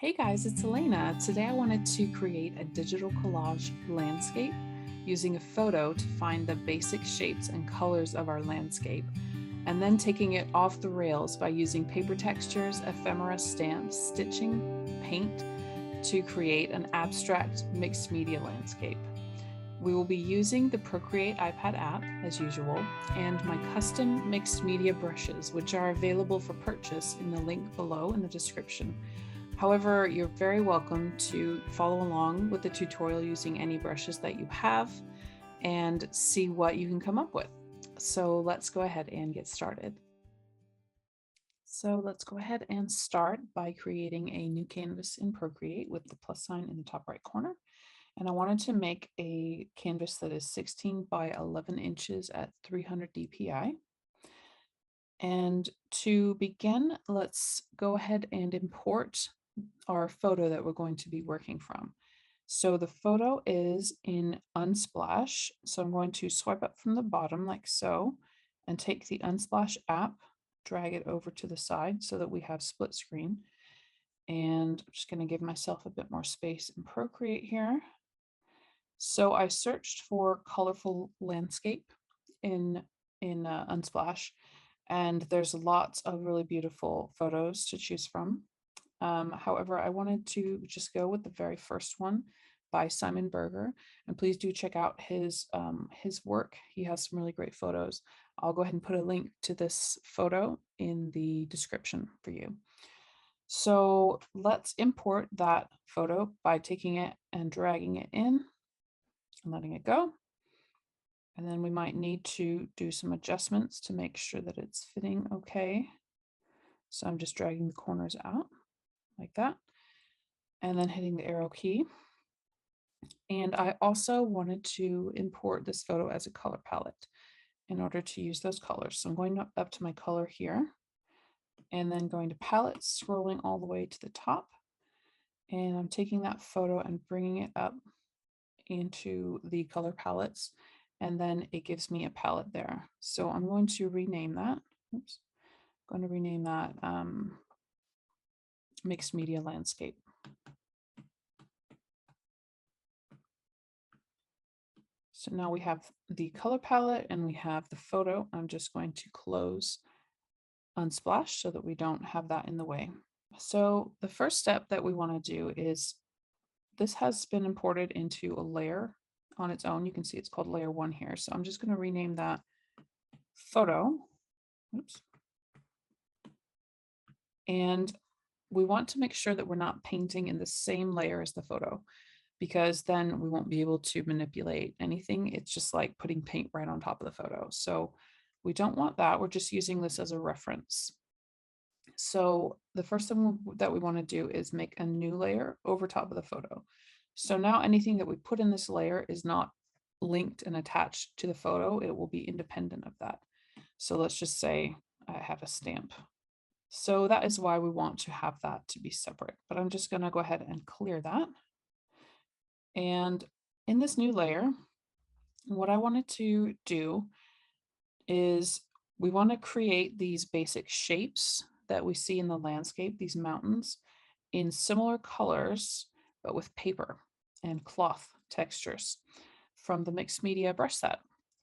Hey guys, it's Elena. Today I wanted to create a digital collage landscape using a photo to find the basic shapes and colors of our landscape, and then taking it off the rails by using paper textures, ephemera stamps, stitching, paint to create an abstract mixed media landscape. We will be using the Procreate iPad app as usual and my custom mixed media brushes, which are available for purchase in the link below in the description. However, you're very welcome to follow along with the tutorial using any brushes that you have and see what you can come up with. So let's go ahead and get started. So let's go ahead and start by creating a new canvas in Procreate with the plus sign in the top right corner. And I wanted to make a canvas that is 16 by 11 inches at 300 dpi. And to begin, let's go ahead and import our photo that we're going to be working from. So the photo is in Unsplash. So I'm going to swipe up from the bottom like so, and take the Unsplash app, drag it over to the side so that we have split screen. And I'm just going to give myself a bit more space in Procreate here. So I searched for colorful landscape in Unsplash, and there's lots of really beautiful photos to choose from. However, I wanted to just go with the very first one by Simon Berger, and please do check out his work. He has some really great photos. I'll go ahead and put a link to this photo in the description for you. So let's import that photo by taking it and dragging it in and letting it go. And then we might need to do some adjustments to make sure that it's fitting okay. So I'm just dragging the corners out like that, and then hitting the arrow key. And I also wanted to import this photo as a color palette in order to use those colors. So I'm going up to my color here, and then going to palette, scrolling all the way to the top. And I'm taking that photo and bringing it up into the color palettes, and then it gives me a palette there. So I'm going to rename that. Oops. I'm going to rename that mixed media landscape. So now we have the color palette and we have the photo. I'm just going to close Unsplash so that we don't have that in the way. So the first step that we want to do is, this has been imported into a layer on its own. You can see it's called layer 1 here. So I'm just going to rename that photo. Oops. And we want to make sure that we're not painting in the same layer as the photo, because then we won't be able to manipulate anything. It's just like putting paint right on top of the photo. So we don't want that. We're just using this as a reference. So the first thing that we want to do is make a new layer over top of the photo. So now anything that we put in this layer is not linked and attached to the photo. It will be independent of that. So let's just say I have a stamp. So that is why we want to have that to be separate. But I'm just going to go ahead and clear that. And in this new layer, what I wanted to do is we want to create these basic shapes that we see in the landscape, these mountains, in similar colors, but with paper and cloth textures from the mixed media brush set.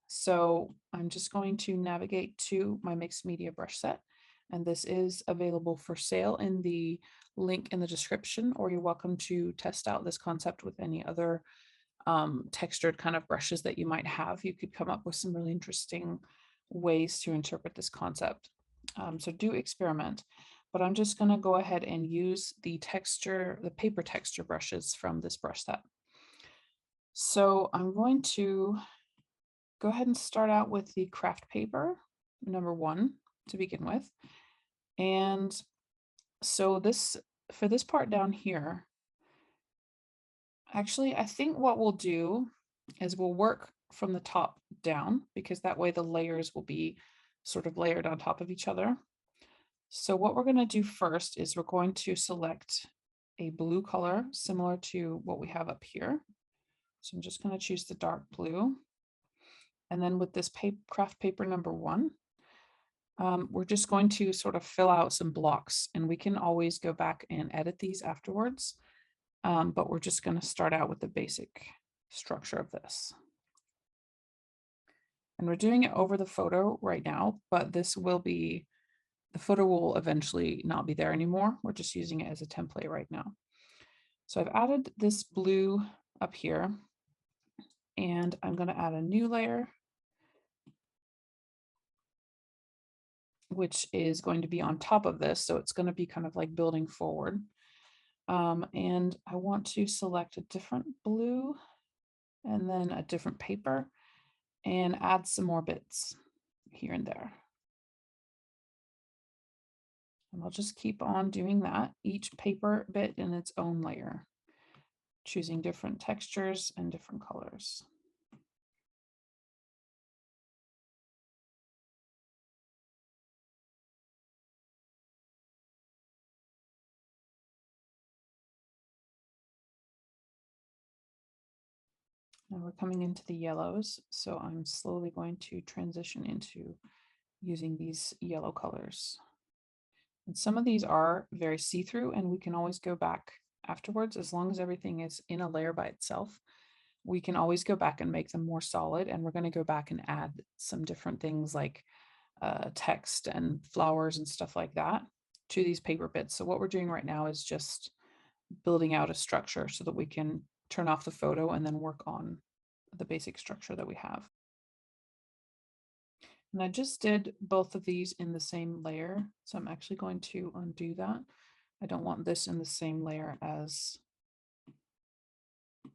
So I'm just going to navigate to my mixed media brush set, and this is available for sale in the link in the description, or you're welcome to test out this concept with any other textured kind of brushes that you might have. You could come up with some really interesting ways to interpret this concept. So do experiment, but I'm just going to go ahead and use the paper texture brushes from this brush set. So I'm going to go ahead and start out with the craft paper number 1 to begin with. And so for this part down here, actually, I think what we'll do is we'll work from the top down, because that way the layers will be sort of layered on top of each other. So what we're going to do first is we're going to select a blue color similar to what we have up here. So I'm just going to choose the dark blue. And then with this craft paper number 1, we're just going to sort of fill out some blocks, and we can always go back and edit these afterwards. But we're just going to start out with the basic structure of this. And we're doing it over the photo right now, but this will be, the photo will eventually not be there anymore. We're just using it as a template right now. So I've added this blue up here, and I'm going to add a new layer, which is going to be on top of this. So it's going to be kind of like building forward. And I want to select a different blue and then a different paper and add some more bits here and there. And I'll just keep on doing that, each paper bit in its own layer, choosing different textures and different colors. Now we're coming into the yellows, so I'm slowly going to transition into using these yellow colors. And some of these are very see-through, and we can always go back afterwards as long as everything is in a layer by itself. We can always go back and make them more solid, and we're going to go back and add some different things like text and flowers and stuff like that to these paper bits. So what we're doing right now is just building out a structure so that we can turn off the photo and then work on the basic structure that we have. And I just did both of these in the same layer, so I'm actually going to undo that. I don't want this in the same layer as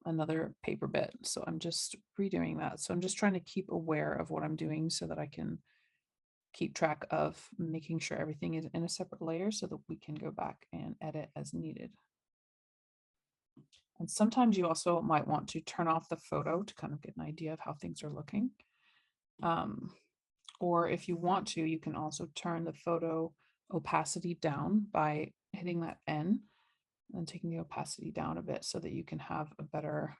another paper bit, so I'm just redoing that. So I'm just trying to keep aware of what I'm doing so that I can keep track of making sure everything is in a separate layer so that we can go back and edit as needed. And sometimes you also might want to turn off the photo to kind of get an idea of how things are looking. Or if you want to, you can also turn the photo opacity down by hitting that N and taking the opacity down a bit so that you can have a better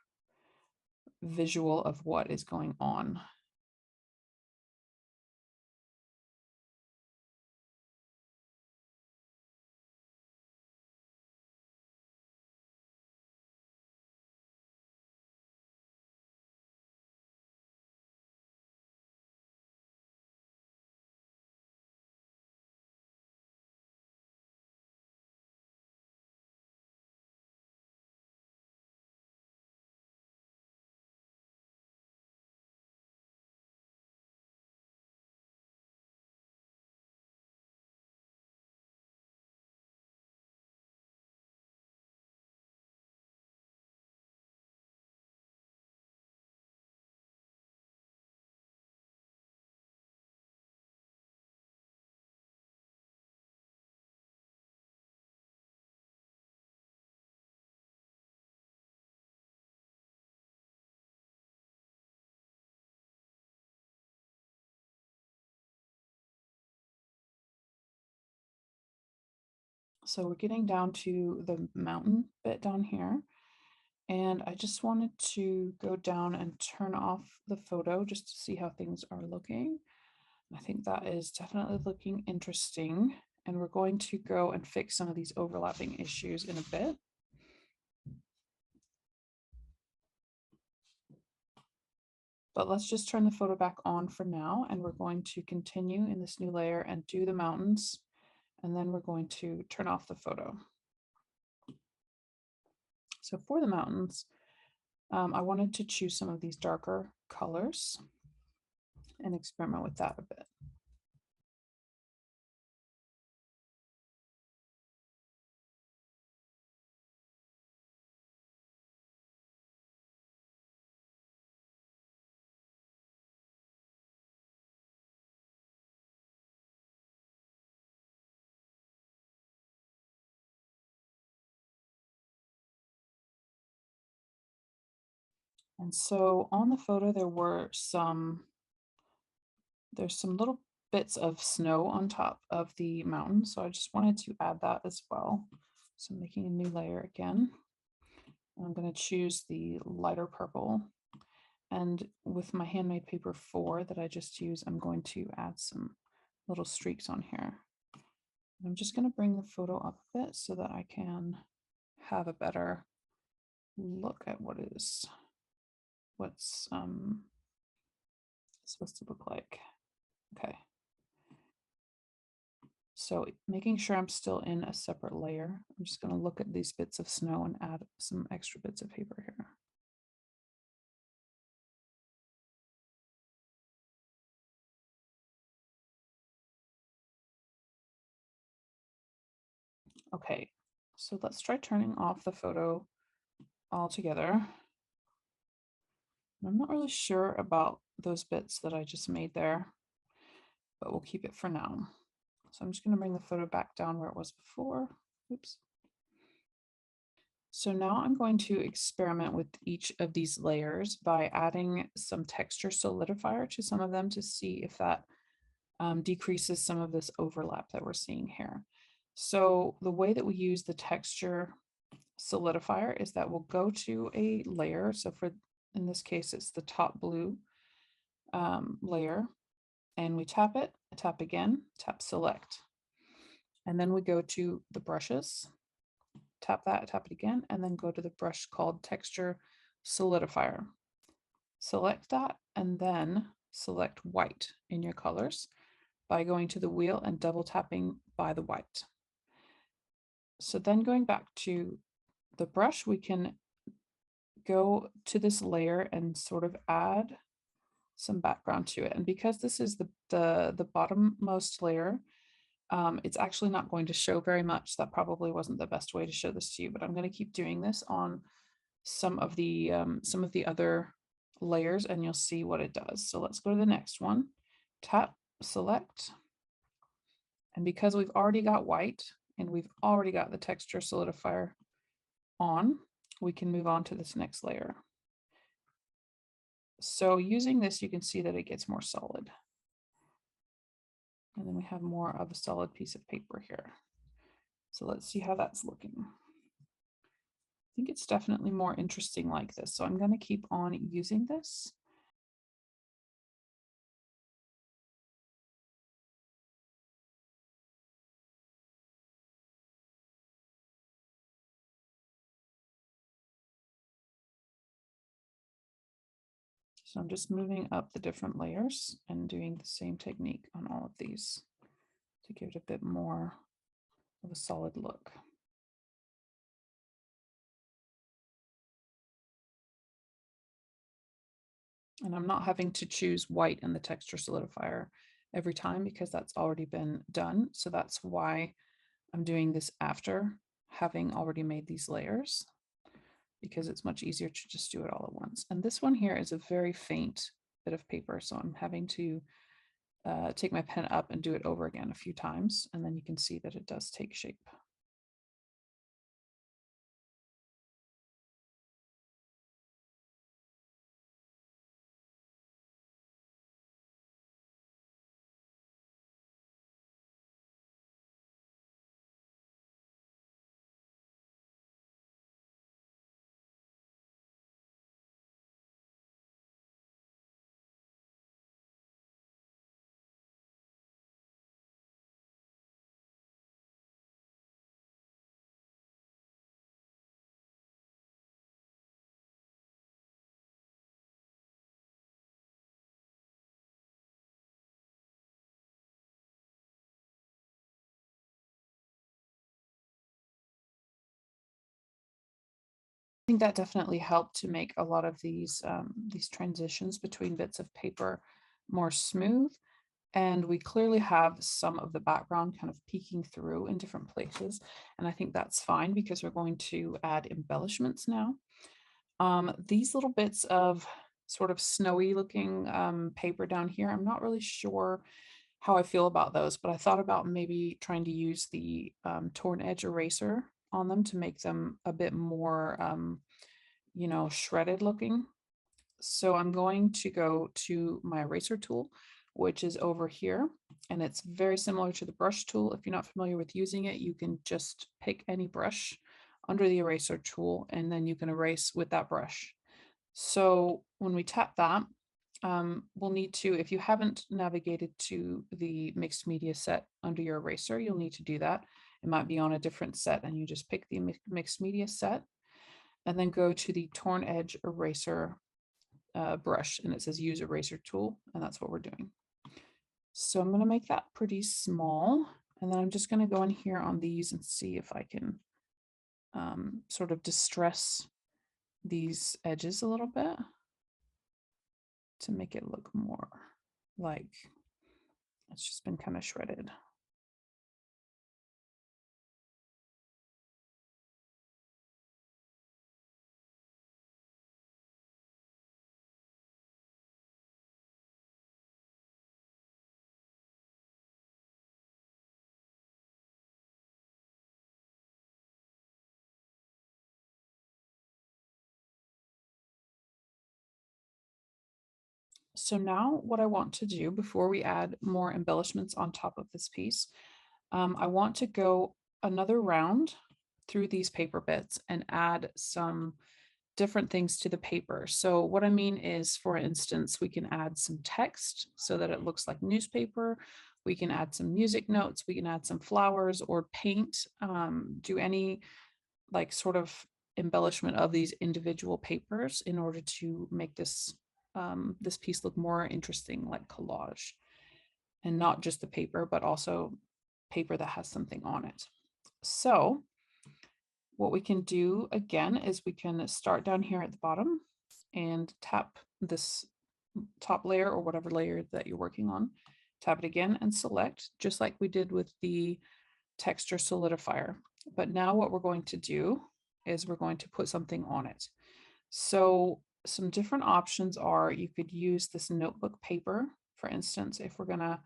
visual of what is going on. So we're getting down to the mountain bit down here. And I just wanted to go down and turn off the photo just to see how things are looking. I think that is definitely looking interesting. And we're going to go and fix some of these overlapping issues in a bit. But let's just turn the photo back on for now. And we're going to continue in this new layer and do the mountains. And then we're going to turn off the photo. So for the mountains, I wanted to choose some of these darker colors and experiment with that a bit. And so on the photo, there's some little bits of snow on top of the mountain. So I just wanted to add that as well. So I'm making a new layer again. I'm going to choose the lighter purple. And with my handmade paper 4 that I just used, I'm going to add some little streaks on here. I'm just going to bring the photo up a bit so that I can have a better look at what's supposed to look like. Okay. So making sure I'm still in a separate layer, I'm just going to look at these bits of snow and add some extra bits of paper here. Okay, so let's try turning off the photo altogether. I'm not really sure about those bits that I just made there, but we'll keep it for now. So I'm just going to bring the photo back down where it was before. Oops. So now I'm going to experiment with each of these layers by adding some texture solidifier to some of them to see if that decreases some of this overlap that we're seeing here. So the way that we use the texture solidifier is that we'll go to a layer. So in this case, it's the top blue layer, and we tap it, tap again, tap select. And then we go to the brushes, tap that, tap it again, and then go to the brush called texture solidifier. Select that and then select white in your colors by going to the wheel and double tapping by the white. So then going back to the brush, we can go to this layer and sort of add some background to it. And because this is the bottommost layer, it's actually not going to show very much. That probably wasn't the best way to show this to you, but I'm going to keep doing this on some of the other layers and you'll see what it does. So let's go to the next one, tap, select. And because we've already got white and we've already got the texture solidifier on, we can move on to this next layer. So using this, you can see that it gets more solid. And then we have more of a solid piece of paper here. So let's see how that's looking. I think it's definitely more interesting like this. So I'm going to keep on using this. So I'm just moving up the different layers and doing the same technique on all of these to give it a bit more of a solid look. And I'm not having to choose white in the texture solidifier every time because that's already been done. So that's why I'm doing this after having already made these layers, because it's much easier to just do it all at once. And this one here is a very faint bit of paper, so I'm having to take my pen up and do it over again a few times, and then you can see that it does take shape. I think that definitely helped to make a lot of these transitions between bits of paper more smooth. And we clearly have some of the background kind of peeking through in different places. And I think that's fine because we're going to add embellishments now. These little bits of sort of snowy looking paper down here, I'm not really sure how I feel about those, but I thought about maybe trying to use the torn edge eraser on them to make them a bit more, shredded looking. So I'm going to go to my eraser tool, which is over here, and it's very similar to the brush tool. If you're not familiar with using it, you can just pick any brush under the eraser tool, and then you can erase with that brush. So when we tap that, we'll need to, if you haven't navigated to the mixed media set under your eraser, you'll need to do that. It might be on a different set, and you just pick the mixed media set and then go to the torn edge eraser brush, and it says use eraser tool, and that's what we're doing. So I'm going to make that pretty small, and then I'm just going to go in here on these and see if I can sort of distress these edges a little bit to make it look more like it's just been kind of shredded. So now what I want to do before we add more embellishments on top of this piece, I want to go another round through these paper bits and add some different things to the paper. So what I mean is, for instance, we can add some text so that it looks like newspaper. We can add some music notes. We can add some flowers or paint, do any like sort of embellishment of these individual papers in order to make this this piece look more interesting, like collage, and not just the paper, but also paper that has something on it. So what we can do again is we can start down here at the bottom and tap this top layer or whatever layer that you're working on, tap it again and select, just like we did with the texture solidifier. But now what we're going to do is we're going to put something on it. So some different options are, you could use this notebook paper, for instance. If we're going to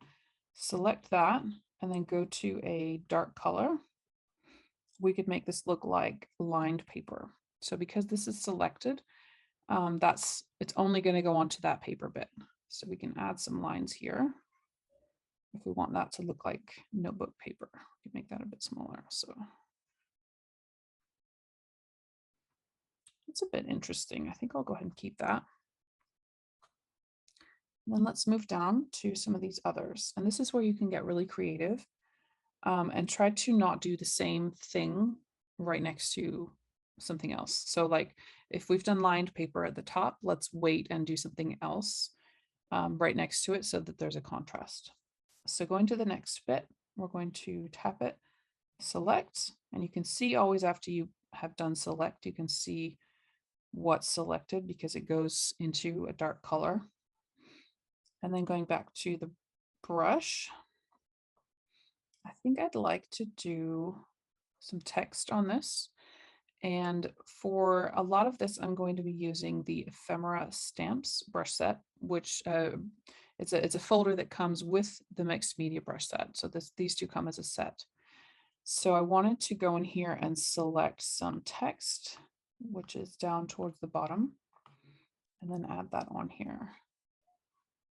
select that and then go to a dark color, we could make this look like lined paper. So because this is selected, it's only going to go onto that paper bit. So we can add some lines here if we want that to look like notebook paper. We can make that a bit smaller. So it's a bit interesting. I think I'll go ahead and keep that. And then let's move down to some of these others. And this is where you can get really creative and try to not do the same thing right next to something else. So like if we've done lined paper at the top, let's wait and do something else right next to it so that there's a contrast. So going to the next bit, we're going to tap it, select, and you can see always after you have done select, you can see what's selected because it goes into a dark color. And then going back to the brush, I think I'd like to do some text on this. And for a lot of this, I'm going to be using the ephemera stamps brush set, which it's a folder that comes with the mixed media brush set. So these two come as a set. So I wanted to go in here and select some text, which is down towards the bottom, and then add that on here.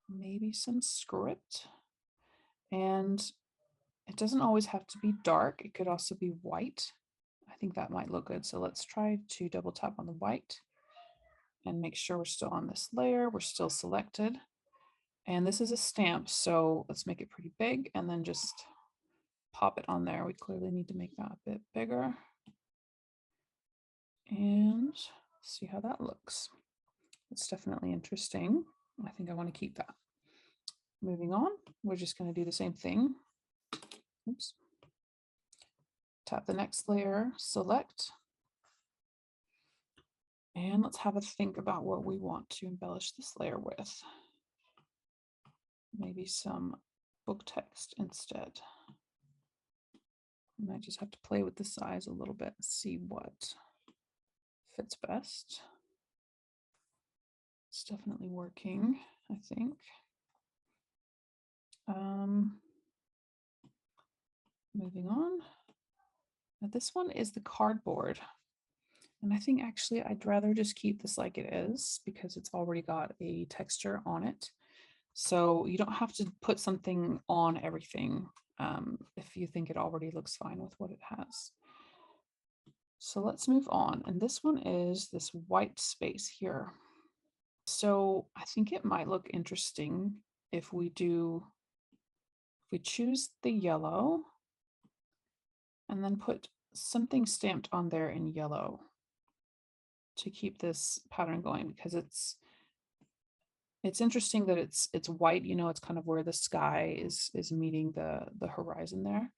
Maybe some script. And it doesn't always have to be dark. It could also be white. I think that might look good. So let's try to double tap on the white and make sure we're still on this layer. We're still selected. And this is a stamp, so let's make it pretty big and then just pop it on there. We clearly need to make that a bit bigger. And see how that looks. It's definitely interesting. I think I want to keep that. Moving on, we're just going to do the same thing. Oops. Tap the next layer, select. And let's have a think about what we want to embellish this layer with. Maybe some book text instead. I might just have to play with the size a little bit and see what fits best. It's definitely working, I think. Moving on. Now this one is the cardboard. And I think actually I'd rather just keep this like it is because it's already got a texture on it. So you don't have to put something on everything if you think it already looks fine with what it has. So let's move on. And this one is this white space here. So I think it might look interesting if we choose the yellow and then put something stamped on there in yellow to keep this pattern going, because it's interesting that it's white, you know, it's kind of where the sky is meeting the horizon there.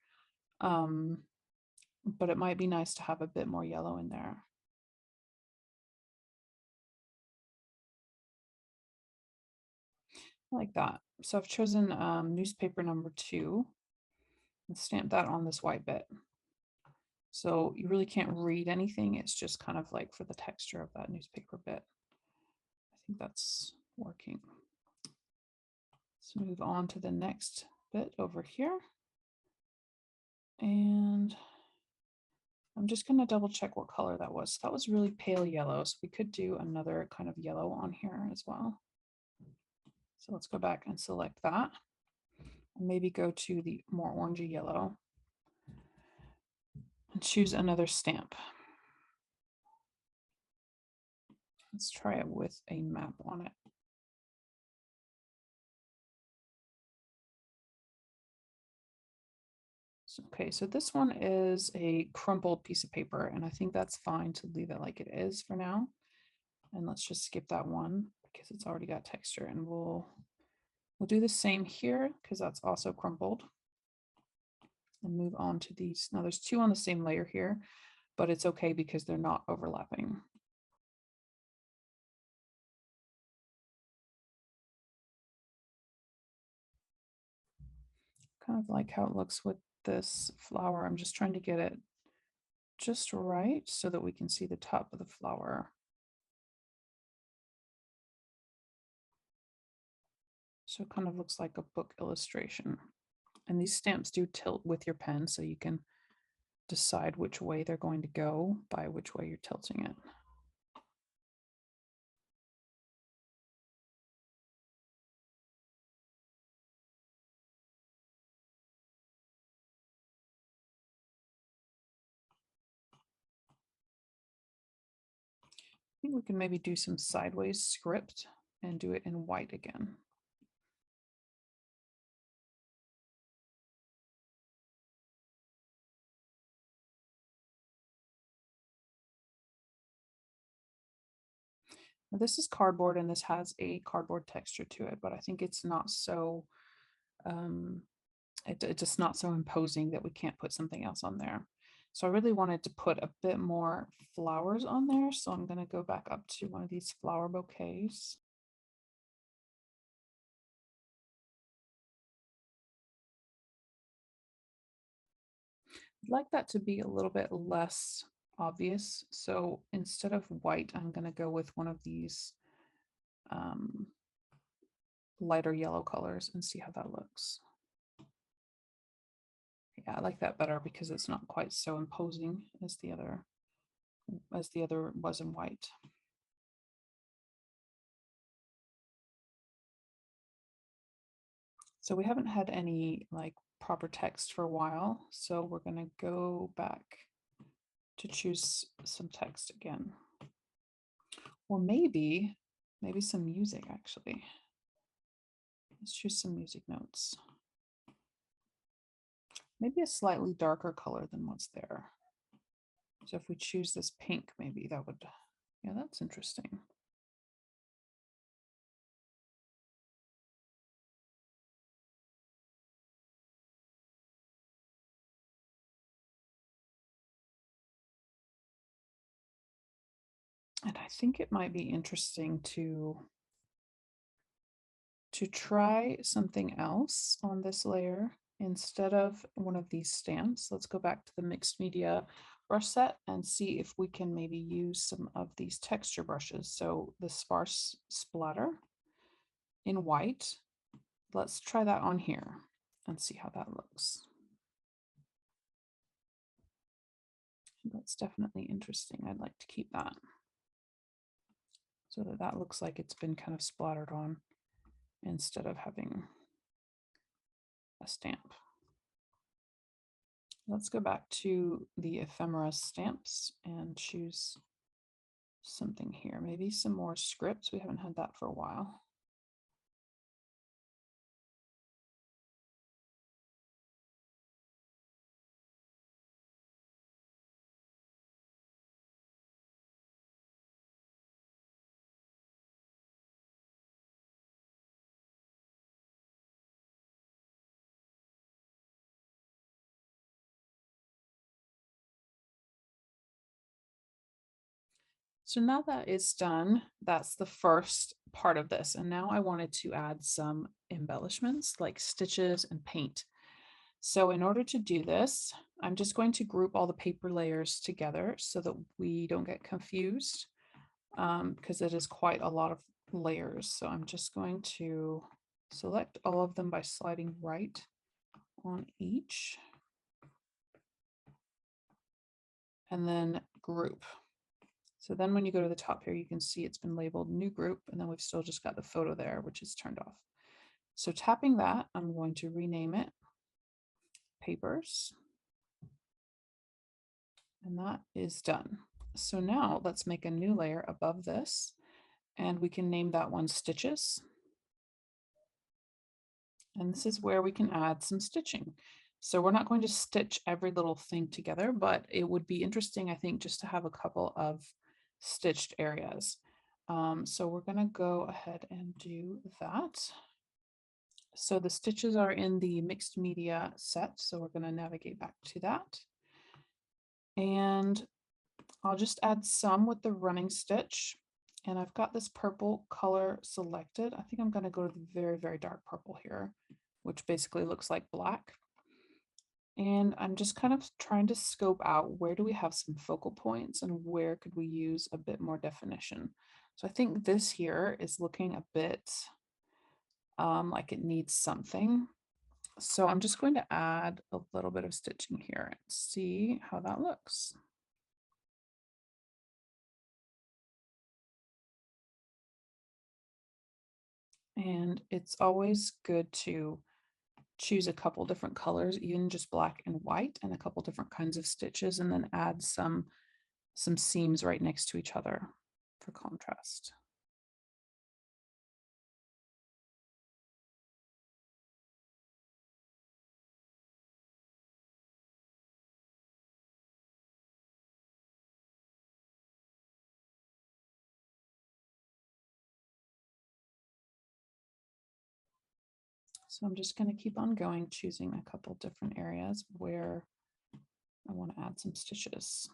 But it might be nice to have a bit more yellow in there. Like that. So I've chosen newspaper number 2 and stamped that on this white bit. So you really can't read anything. It's just kind of like for the texture of that newspaper bit. I think that's working. Let's move on to the next bit over here. And I'm just going to double check what color that was. That was really pale yellow. So we could do another kind of yellow on here as well. So let's go back and select that. And maybe go to the more orangey yellow and choose another stamp. Let's try it with a map on it. Okay, so this one is a crumpled piece of paper, and I think that's fine to leave it like it is for now. And let's just skip that one because it's already got texture, and we'll do the same here because that's also crumpled. And move on to these. Now there's 2 on the same layer here, but it's okay because they're not overlapping. Kind of like how it looks with this flower. I'm just trying to get it just right so that we can see the top of the flower. So it kind of looks like a book illustration. And these stamps do tilt with your pen, so you can decide which way they're going to go by which way you're tilting it. I think we can maybe do some sideways script and do it in white again. Now, this is cardboard and this has a cardboard texture to it, but I think it's not so, it's just not so imposing that we can't put something else on there. So I really wanted to put a bit more flowers on there. So I'm going to go back up to one of these flower bouquets. I'd like that to be a little bit less obvious. So instead of white, I'm going to go with one of these lighter yellow colors and see how that looks. Yeah, I like that better because it's not quite so imposing as the other was in white. So we haven't had any like proper text for a while, so we're going to go back to choose some text again. Or maybe some music actually. Let's choose some music notes. Maybe a slightly darker color than what's there. So if we choose this pink, maybe that would, yeah, that's interesting. And I think it might be interesting to try something else on this layer instead of one of these stamps. Let's go back to the mixed media brush set and see if we can maybe use some of these texture brushes. So the sparse splatter in white, let's try that on here and see how that looks. That's definitely interesting. I'd like to keep that so that that looks like it's been kind of splattered on instead of having a stamp. Let's go back to the ephemera stamps and choose something here, maybe some more scripts. We haven't had that for a while. So now that it's done, that's the first part of this. And now I wanted to add some embellishments like stitches and paint. So in order to do this, I'm just going to group all the paper layers together so that we don't get confused, because it is quite a lot of layers. So I'm just going to select all of them by sliding right on each and then group. So then when you go to the top here, you can see it's been labeled new group, and then we've still just got the photo there, which is turned off. So tapping that, I'm going to rename it papers. And that is done. So now let's make a new layer above this, and we can name that one stitches. And this is where we can add some stitching. So we're not going to stitch every little thing together, but it would be interesting, I think, just to have a couple of stitched areas. So we're going to go ahead and do that. So the stitches are in the mixed media set. So we're going to navigate back to that. And I'll just add some with the running stitch. And I've got this purple color selected. I think I'm going to go to the very, very dark purple here, which basically looks like black. And I'm just kind of trying to scope out where do we have some focal points and where could we use a bit more definition. So I think this here is looking a bit like it needs something. So I'm just going to add a little bit of stitching here and see how that looks. And it's always good to choose a couple different colors, even just black and white, and a couple different kinds of stitches, and then add some seams right next to each other for contrast. So I'm just going to keep on going, choosing a couple different areas where I want to add some stitches.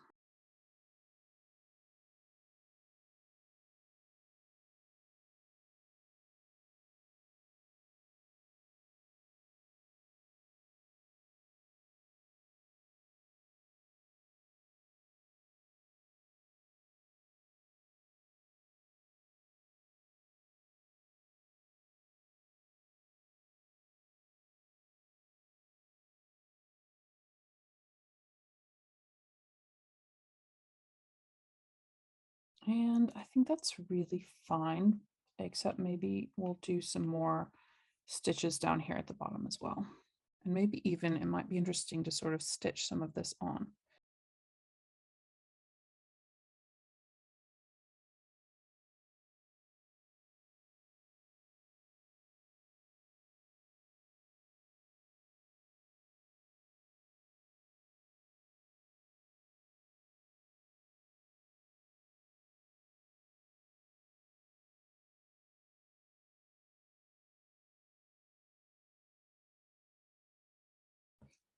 And I think that's really fine, except maybe we'll do some more stitches down here at the bottom as well. And maybe even it might be interesting to sort of stitch some of this on.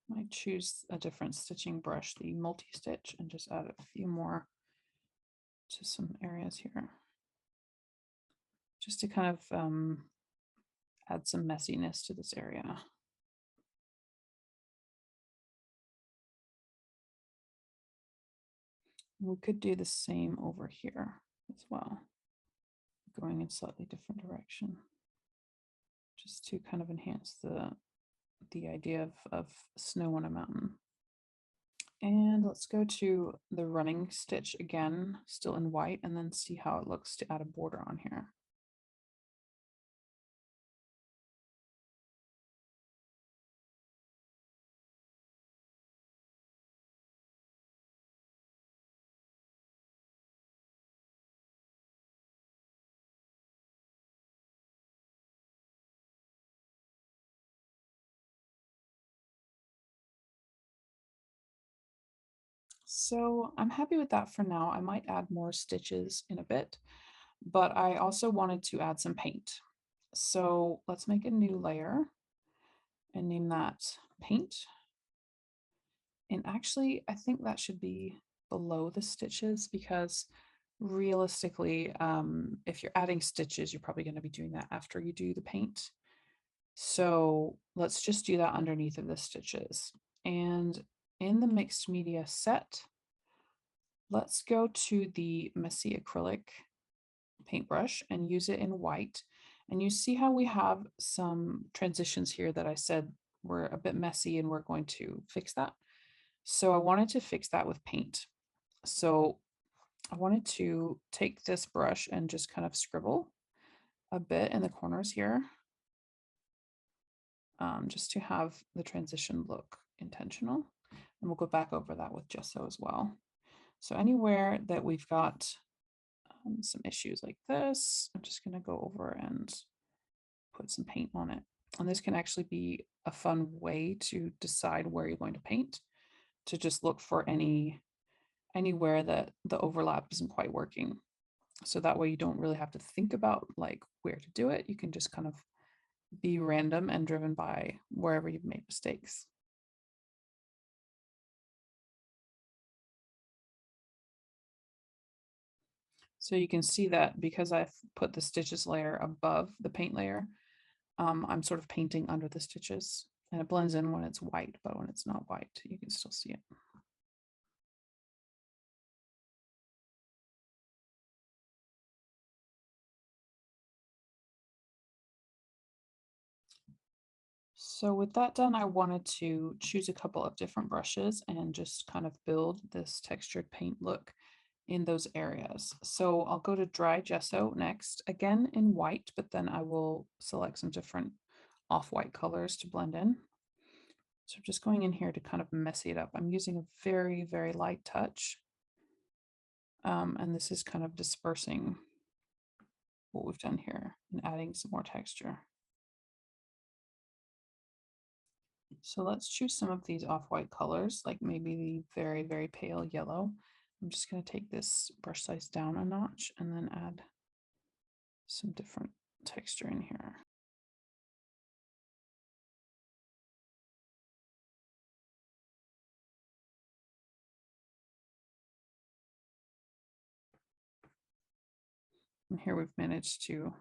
Might choose a different stitching brush, the multi-stitch, and just add a few more to some areas here, just to kind of add some messiness to this area. We could do the same over here as well, going in slightly different direction, just to kind of enhance the idea of snow on a mountain. And let's go to the running stitch again, still in white, and then see how it looks to add a border on here. So I'm happy with that for now. I might add more stitches in a bit, but I also wanted to add some paint. So let's make a new layer and name that paint. And actually, I think that should be below the stitches because realistically, if you're adding stitches, you're probably going to be doing that after you do the paint. So let's just do that underneath of the stitches. And in the mixed media set, let's go to the messy acrylic paintbrush and use it in white. And you see how we have some transitions here that I said were a bit messy and we're going to fix that. So I wanted to fix that with paint. So I wanted to take this brush and just kind of scribble a bit in the corners here, just to have the transition look intentional. And we'll go back over that with gesso as well. So anywhere that we've got some issues like this, I'm just going to go over and put some paint on it. And this can actually be a fun way to decide where you're going to paint, to just look for anywhere that the overlap isn't quite working. So that way you don't really have to think about like where to do it. You can just kind of be random and driven by wherever you've made mistakes. So you can see that because I've put the stitches layer above the paint layer, I'm sort of painting under the stitches and it blends in when it's white, but when it's not white, you can still see it. So with that done, I wanted to choose a couple of different brushes and just kind of build this textured paint look in those areas. So I'll go to dry gesso next, again in white, but then I will select some different off-white colors to blend in. So I'm just going in here to kind of messy it up. I'm using a very, very light touch. And this is kind of dispersing what we've done here and adding some more texture. So let's choose some of these off-white colors, like maybe the very, very pale yellow. I'm just going to take this brush size down a notch and then add some different texture in here. And here we've managed to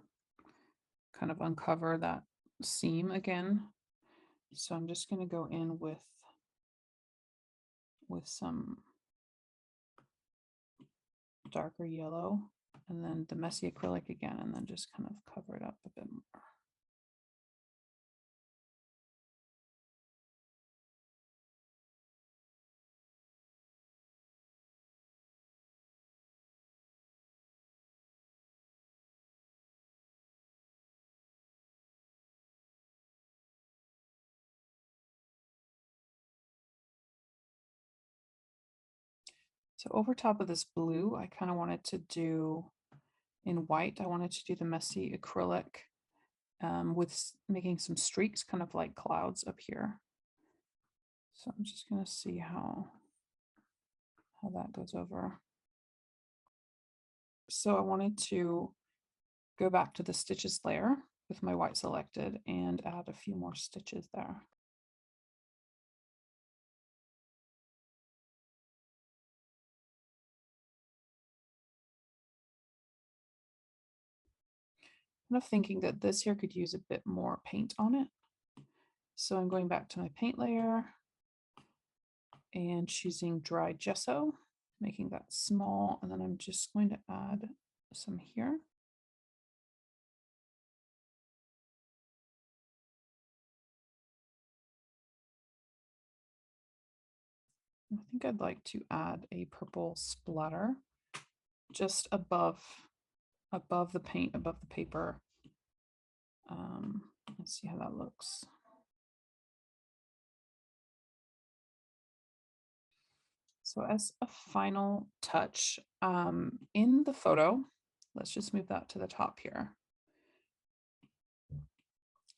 kind of uncover that seam again. So I'm just going to go in with some darker yellow and then the messy acrylic again, and then just kind of cover it up a bit more. So over top of this blue, I kind of wanted to do in white, I wanted to do the messy acrylic with making some streaks, kind of like clouds up here. So I'm just going to see how that goes over. So I wanted to go back to the stitches layer with my white selected and add a few more stitches there. I'm kind of thinking that this here could use a bit more paint on it. So I'm going back to my paint layer and choosing dry gesso, making that small, and then I'm just going to add some here. I think I'd like to add a purple splatter just above the paint, above the paper. Let's see how that looks. So as a final touch, in the photo, let's just move that to the top here.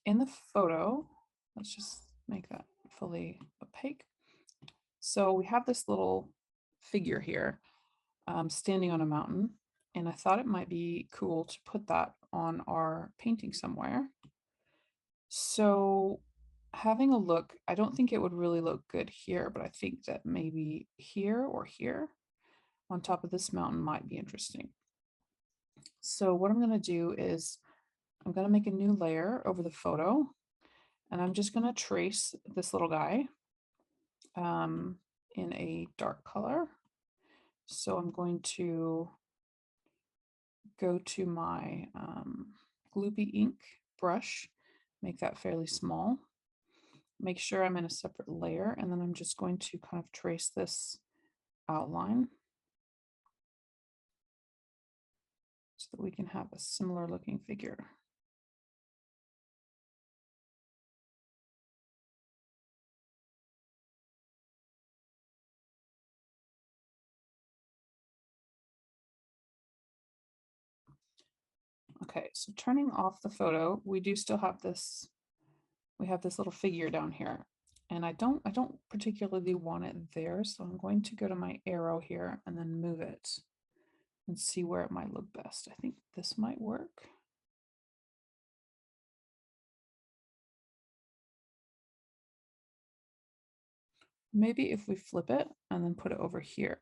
In the photo, let's just make that fully opaque. So we have this little figure here, standing on a mountain. And I thought it might be cool to put that on our painting somewhere. So having a look, I don't think it would really look good here, but I think that maybe here or here on top of this mountain might be interesting. So what I'm going to do is I'm going to make a new layer over the photo, and I'm just going to trace this little guy in a dark color. So I'm going to go to my gloopy ink brush, make that fairly small, make sure I'm in a separate layer, and then I'm just going to kind of trace this outline so that we can have a similar looking figure. Okay, so turning off the photo, we do still have this, we have this little figure down here. And I don't particularly want it there, so I'm going to go to my arrow here and then move it and see where it might look best. I think this might work. Maybe if we flip it and then put it over here,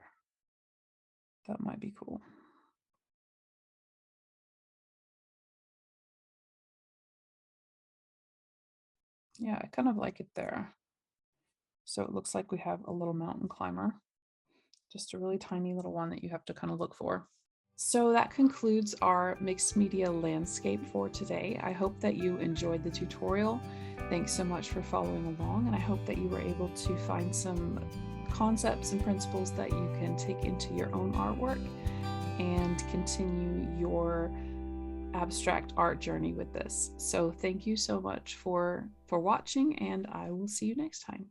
that might be cool. Yeah, I kind of like it there. So it looks like we have a little mountain climber, just a really tiny little one that you have to kind of look for. So that concludes our mixed media landscape for today. I hope that you enjoyed the tutorial. Thanks so much for following along, and I hope that you were able to find some concepts and principles that you can take into your own artwork and continue your abstract art journey with this. So thank you so much for watching, and I will see you next time.